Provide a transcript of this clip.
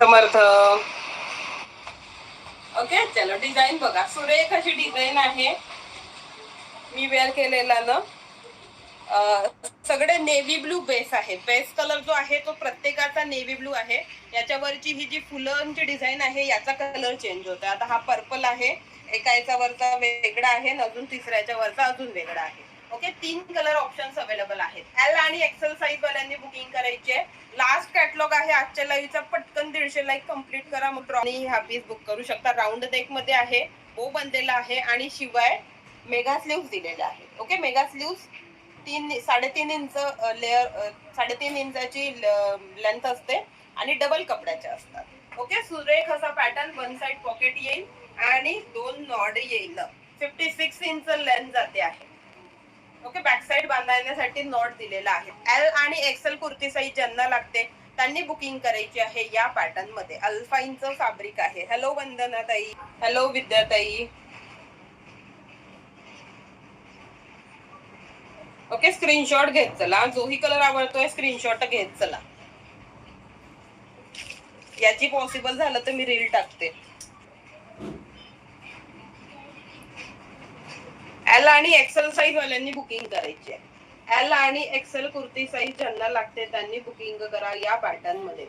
समर्थ. Okay चलो design बघा, सुरेख अशी डिझाईन आहे. मी वेअर केलेला ना सगळे नेव्ही ब्लू बेस आहे. बेस कलर जो आहे तो प्रत्येकाचा नेव्ही ब्लू आहे. याच्यावरची ही जी फुलांची डिझाईन आहे याचा कलर चेंज होतो. आता हा पर्पल आहे, एका याचा वरचा वेगळा आहे, अजून तिसऱ्याच्या वरचा अजून वेगळा आहे. ओके, 3 कलर ऑप्शन्स अवेलेबल आहेत. एल आणि एक्सेल साईज वाल्यांनी बुकिंग करायची आहे. लास्ट कॅटलॉग आहे आजच्या लाईव्हचा. पटकन 150 लाईक कंप्लीट करा, मग ड्रॉनी हा पीस बुक करू शकता. राऊंड नेक मध्ये आहे, बो बनलेला आहे आणि शिवाय मेगा स्लीव्स दिलेले आहेत. Okay, mega sleeves 3-3.5 inch layer, 3.5 इंचाची लेंथ असते आणि डबल कपड्याच्या असतात. ओके, सुरेख असा पॅटर्न, वन साइड पॉकेट येईल आणि 2 नॉड येईल. 56 इंच लेंथ जाते आहे. ओके, बॅक साइड बांधण्यासाठी नॉट दिलेला आहे. एल आणि एक्सेल कुर्ती साईज ज्यांना लागते त्यांनी बुकिंग करायची आहे. या पॅटर्न मध्ये अल्फाईनचं फॅब्रिक आहे. हॅलो वंदना ताई, हॅलो विद्याताई. ओके, स्क्रीनशॉट घेत चला. जोही कलर आवडतोय स्क्रीनशॉट घेत चला. याची पॉसिबल झालं तर मी रील टाकते. एल आणि एक्सेल साईज वाल्यांनी बुकिंग करायची आहे. एल आणि एक्सेल कुर्ती साईज ज्यांना लागते त्यांनी बुकिंग करा या पॅटर्न मध्ये.